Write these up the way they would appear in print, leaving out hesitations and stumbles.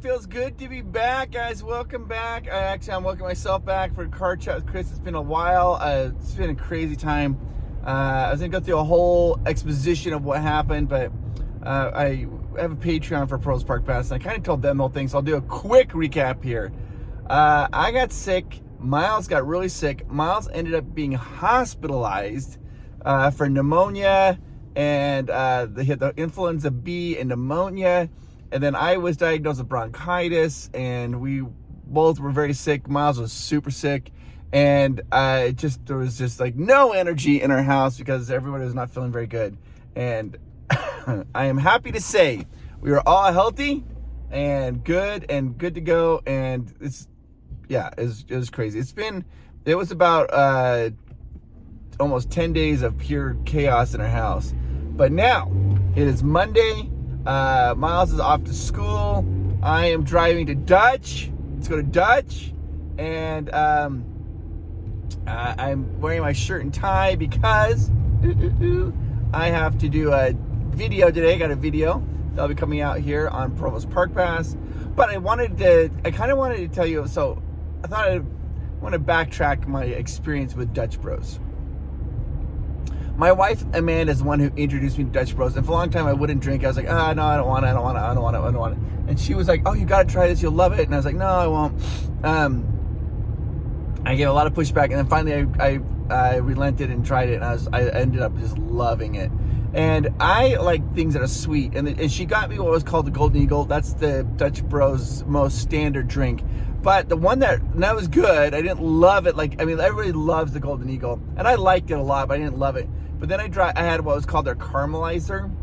Feels good to be back, guys. Welcome back. I'm welcoming myself back for Car Chat with Chris. It's been a while. It's been a crazy time. I was going to go through a whole exposition of what happened, but I have a Patreon for Pros Park Pass, and I kind of told them the whole thing, so I'll do a quick recap here. I got sick. Miles got really sick. Miles ended up being hospitalized for pneumonia, and they had the influenza B and pneumonia. And then I was diagnosed with bronchitis, and we both were very sick. Miles was super sick, and there was just like no energy in our house because everybody was not feeling very good. And I am happy to say we were all healthy and good to go. And it was crazy. It was about almost 10 days of pure chaos in our house. But now it is Monday. Miles is off to school. I am driving to Dutch. Let's go to Dutch. And I'm wearing my shirt and tie because I have to do a video today. I got a video that'll be coming out here on Provo's Park Pass. But I kind of wanted to tell you, so I thought I want to backtrack my experience with Dutch Bros. My wife, Amanda, is the one who introduced me to Dutch Bros. And for a long time, I wouldn't drink. I was like, no, I don't want it. And she was like, oh, you got to try this. You'll love it. And I was like, no, I won't. I gave a lot of pushback. And then finally, I relented and tried it. And I ended up just loving it. And I like things that are sweet. And she got me what was called the Golden Eagle. That's the Dutch Bros' most standard drink. But the one that was good, I didn't love it. Everybody loves the Golden Eagle. And I liked it a lot, but I didn't love it. But then I had what was called their Caramelizer,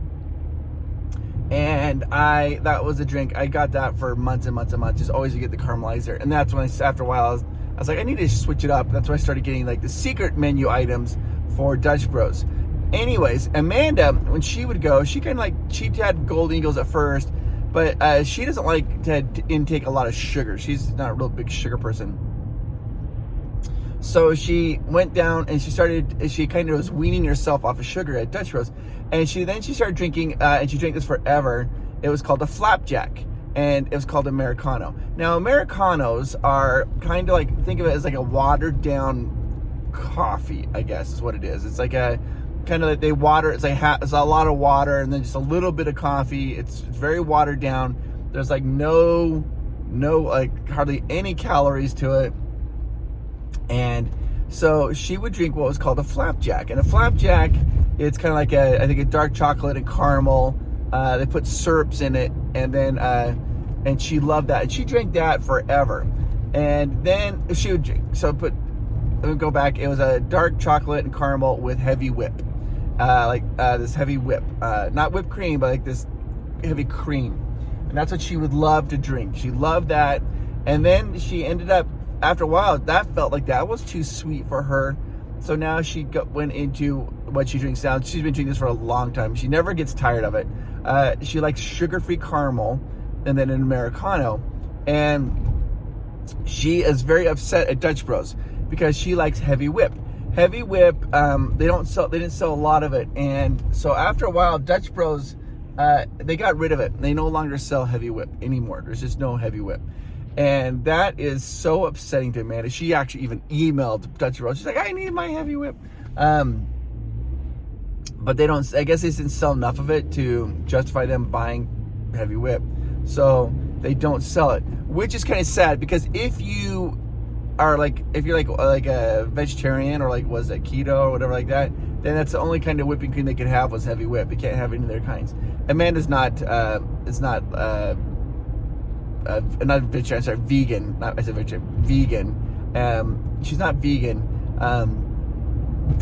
and that was a drink. I got that for months and months and months. Just always get the Caramelizer, and that's when after a while I was like, I need to switch it up. That's when I started getting like the secret menu items for Dutch Bros. Anyways, Amanda, when she would go, she had Golden Eagles at first, but she doesn't like to intake a lot of sugar. She's not a real big sugar person. So she went down and she kind of was weaning herself off of sugar at Dutch Bros. And she started drinking, and she drank this forever. It was called a Flapjack, and it was called Americano. Now, Americanos are kind of like, think of it as like a watered down coffee, I guess is what it is. It's like a kind of like they water, it's a lot of water and then just a little bit of coffee. It's very watered down. There's like no like hardly any calories to it. And so she would drink what was called a Flapjack. And a Flapjack, it's kind of like I think a dark chocolate and caramel. They put syrups in it, and then and she loved that. And she drank that forever. And then she would drink. Let me go back. It was a dark chocolate and caramel with heavy whip. This heavy whip. Not whipped cream, but like this heavy cream. And that's what she would love to drink. She loved that. And then she ended up, after a while, that felt like that was too sweet for her. So now she went into what she drinks now. She's been drinking this for a long time. She never gets tired of it. She likes sugar-free caramel and then an Americano. And she is very upset at Dutch Bros because she likes heavy whip. Heavy whip, they didn't sell a lot of it. And so after a while, Dutch Bros, they got rid of it. They no longer sell heavy whip anymore. There's just no heavy whip. And that is so upsetting to Amanda. She actually even emailed Dutch Bros. She's like, I need my heavy whip. But I guess they didn't sell enough of it to justify them buying heavy whip. So they don't sell it, which is kind of sad because if you're like a vegetarian or like was it keto or whatever like that, then that's the only kind of whipping cream they could have was heavy whip. They can't have any other kinds. Amanda's not vegetarian, sorry, vegan. I said vegetarian, vegan. She's not vegan.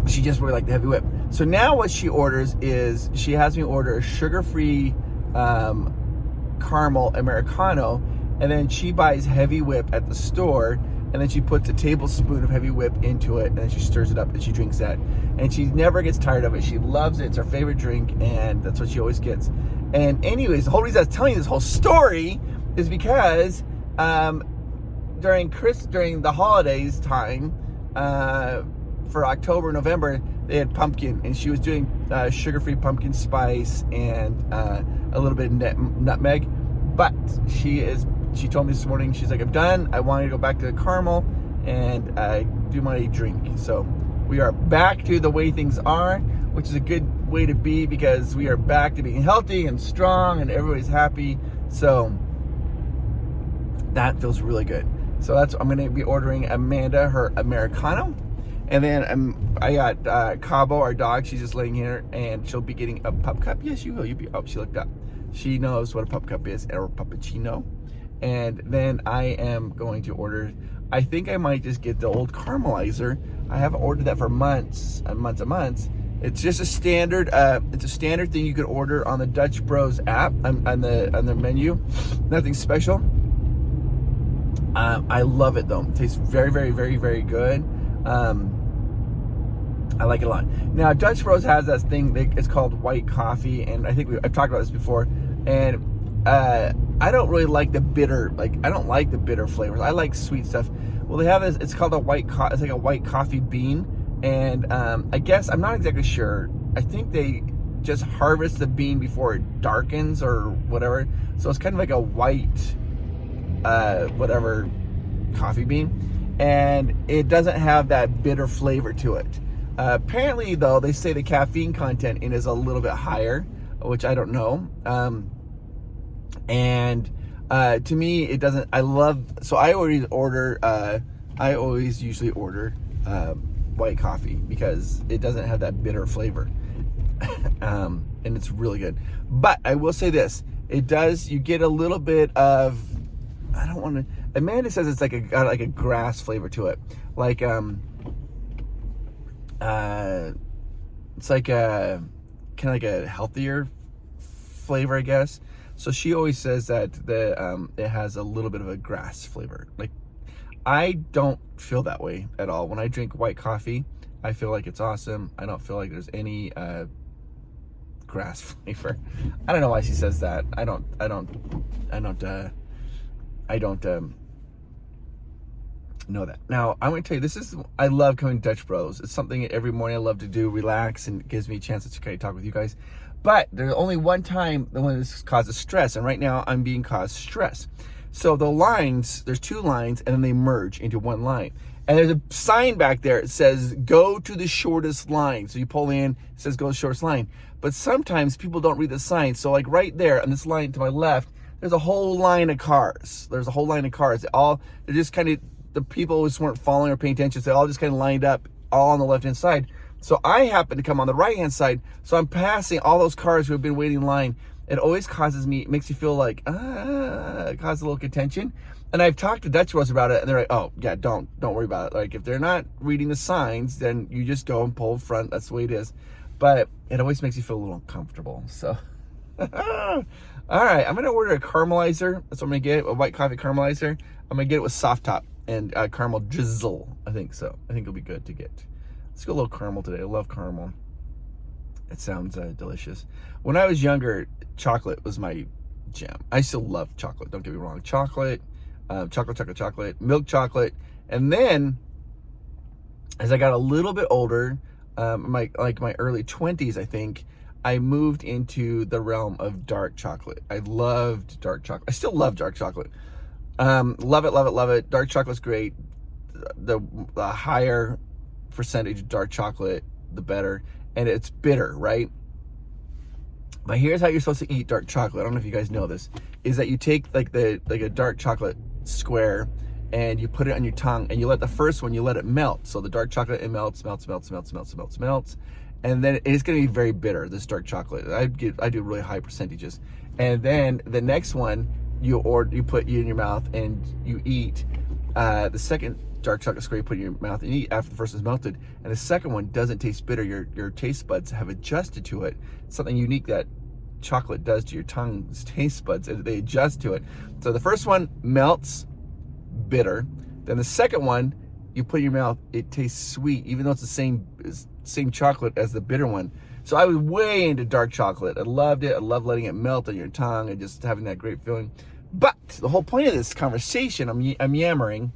She just really liked the heavy whip. So now what she orders is she has me order a sugar-free caramel Americano, and then she buys heavy whip at the store, and then she puts a tablespoon of heavy whip into it, and then she stirs it up, and she drinks that. And she never gets tired of it. She loves it. It's her favorite drink, and that's what she always gets. And anyways, the whole reason I was telling you this whole story is because during the holidays time, for October, November, they had pumpkin, and she was doing sugar-free pumpkin spice and a little bit of nutmeg. But she is she told me this morning, she's like, I'm done. I want to go back to the caramel and do my drink. So we are back to the way things are, which is a good way to be, because we are back to being healthy and strong and everybody's happy. So that feels really good. So I'm going to be ordering Amanda her Americano. And then I got Cabo, our dog. She's just laying here, and she'll be getting a pup cup. Yes, you will. She looked up. She knows what a pup cup is, or puppuccino. And then I am going to order, I think I might just get the old Caramelizer. I haven't ordered that for months and months and months. It's just a standard, thing you could order on the Dutch Bros app, on the menu. Nothing special. I love it though. It tastes very, very, very, very good. I like it a lot. Now, Dutch Bros has that thing, it's called white coffee, and I think I've talked about this before, and I don't really like the bitter, I don't like the bitter flavors. I like sweet stuff. Well, they have this, it's called it's like a white coffee bean, and I guess, I'm not exactly sure. I think they just harvest the bean before it darkens or whatever, so it's kind of like a white, whatever, coffee bean, and it doesn't have that bitter flavor to it. Apparently, though, they say the caffeine content in is a little bit higher, which I don't know. And to me, it doesn't. So I always usually order white coffee because it doesn't have that bitter flavor, and it's really good. But I will say this: it does. You get a little bit of. I don't want to. Amanda says it's got a grass flavor to it, it's like a kind of like a healthier flavor, I guess. So she always says that it has a little bit of a grass flavor. I don't feel that way at all. When I drink white coffee, I feel like it's awesome. I don't feel like there's any grass flavor. I don't know why she says that. I don't know that. Now, I'm going to tell you, I love coming to Dutch Bros. It's something every morning I love to do, relax, and it gives me a chance to kind of talk with you guys. But there's only one time when this causes stress, and right now I'm being caused stress. So the lines, there's two lines, and then they merge into one line. And there's a sign back there that says, go to the shortest line. So you pull in, it says go to the shortest line. But sometimes people don't read the sign. So right there on this line to my left, there's a whole line of cars. They're just kind of, the people who just weren't following or paying attention, so they all just kind of lined up all on the left-hand side. So I happen to come on the right-hand side, so I'm passing all those cars who have been waiting in line. It always it makes you feel like, it causes a little contention. And I've talked to Dutch Bros about it, and they're like, oh, yeah, don't worry about it. If they're not reading the signs, then you just go and pull front. That's the way it is. But it always makes you feel a little uncomfortable, so. All right, I'm going to order a caramelizer. That's what I'm going to get, a white coffee caramelizer. I'm going to get it with soft top and caramel drizzle. I think so. I think it'll be good to get. Let's go a little caramel today. I love caramel. It sounds delicious. When I was younger, chocolate was my jam. I still love chocolate. Don't get me wrong. Chocolate, milk chocolate. And then, as I got a little bit older, my early 20s, I think, I moved into the realm of dark chocolate. I loved dark chocolate. I still love dark chocolate. Love it, love it, love it. Dark chocolate's great. The higher percentage of dark chocolate, the better. And it's bitter, right? But here's how you're supposed to eat dark chocolate. I don't know if you guys know this. Is that you take like a dark chocolate square and you put it on your tongue and you let the first one, you let it melt. So the dark chocolate, it melts. And then it's going to be very bitter, this dark chocolate. I do really high percentages. And then the next one, you put in your mouth and you eat. The second dark chocolate square you put in your mouth and eat after the first is melted. And the second one doesn't taste bitter. Your taste buds have adjusted to it. It's something unique that chocolate does to your tongue's taste buds. They adjust to it. So the first one melts, bitter. Then the second one, you put in your mouth, it tastes sweet, even though it's the same chocolate as the bitter one. So I was way into dark chocolate. I loved it. I love letting it melt on your tongue and just having that great feeling. But the whole point of this conversation, I'm yammering,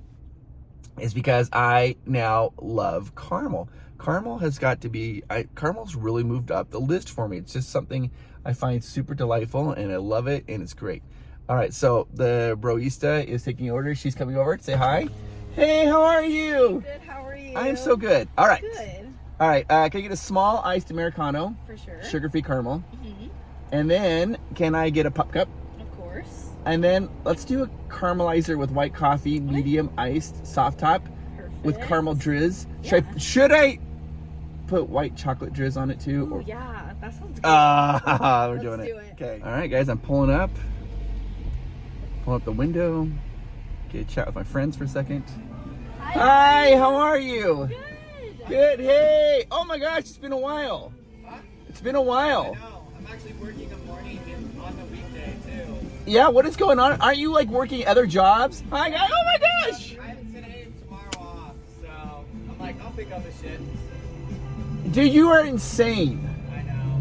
is because I now love caramel. Camel's really moved up the list for me. It's just something I find super delightful, and I love it, and it's great. All right, so the broista is taking orders. She's coming over to say hi. Hey, how are you? Good, how are you? I am so good. All right. Good. All right, can I get a small iced Americano? For sure. Sugar-free caramel. Mm-hmm. And then, can I get a pup cup? Of course. And then, let's do a caramelizer with white coffee, medium iced, soft top, Perfect. with caramel drizz. Yeah. Should I put white chocolate drizz on it too? Ooh, yeah, that sounds good. We're Let's doing do it. it. Okay. All right, guys, I'm pulling up. Pull up the window. Get a chat with my friends for a second. Hi, how are you? Good. Good. Hey. Oh my gosh, it's been a while. Huh? It's been a while. I know. I'm actually working a morning on the weekday too. Yeah, what is going on? Aren't you like working other jobs? Hi, guys. Oh my gosh. I have today and tomorrow off, so I'm like, I'll pick up the shit. Dude, you are insane. I know.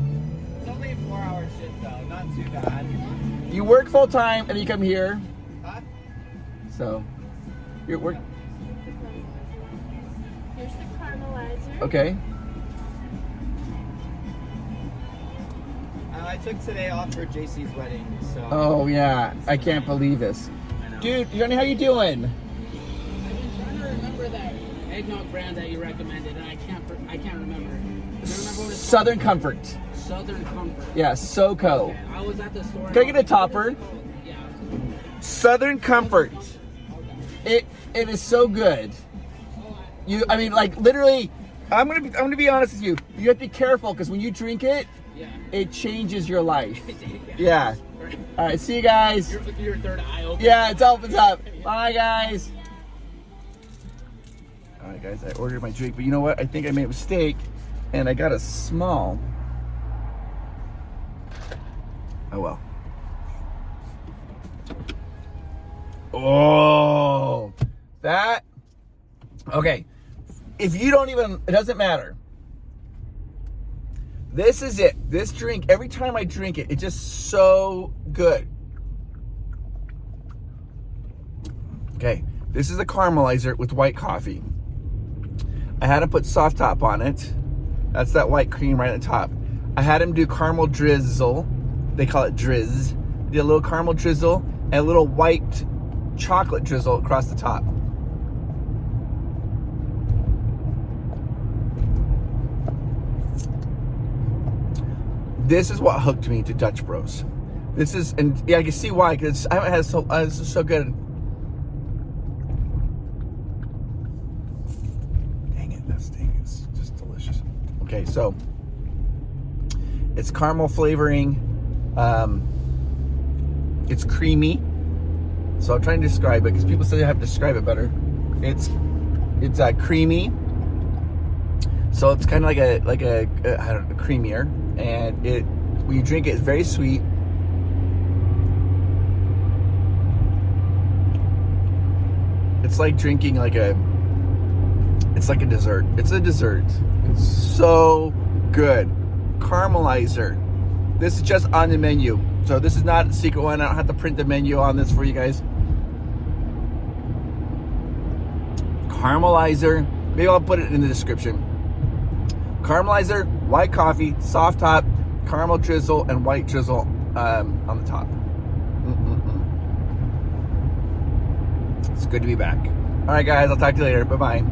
It's only a 4-hour shit though, not too bad. You work full time and you come here. Huh? So, you're work. Here's the caramelizer. Okay. I took today off for JC's wedding, so. Oh yeah, I can't believe this. I know. Dude, Johnny, how you doing? I've been trying to remember that eggnog brand that you recommended, and I can't remember. Do you remember what it's called? Southern Comfort. Southern Comfort. Yeah, SoCo. Okay, I was at the store. Can I get a topper? Yeah. Southern Comfort. It is so good. I mean, like literally, I'm gonna be honest with you. You have to be careful because when you drink it, Yeah. it changes your life. Yeah. All right, see you guys. Your third eye open. Yeah, it's opens up. Bye, guys. All right, guys, I ordered my drink, but you know what? I think I made a mistake, and I got a small. Oh well. Oh, that. Okay, if you don't even, it doesn't matter. This is it. This drink, every time I drink it, it's just so good. Okay, this is a caramelizer with white coffee. I had to put soft top on it. That's that white cream right at the top. I had him do caramel drizzle. They call it drizz. Did a little caramel drizzle and a little white chocolate drizzle across the top. This is what hooked me to Dutch Bros. This is, and yeah, I can see why, because I haven't had this is so good. Dang it, this thing is just delicious. Okay, so it's caramel flavoring. It's creamy. So I'm trying to describe it because people say I have to describe it better. It's creamy. So it's kind of like a I don't know, creamier, and it when you drink it, it's very sweet. It's like drinking it's like a dessert. It's a dessert. It's so good. Caramelizer. This is just on the menu. So this is not a secret one. I don't have to print the menu on this for you guys. Caramelizer. Maybe I'll put it in the description. Caramelizer, white coffee, soft top, caramel drizzle, and white drizzle on the top. It's good to be back. All right, guys. I'll talk to you later. Bye-bye.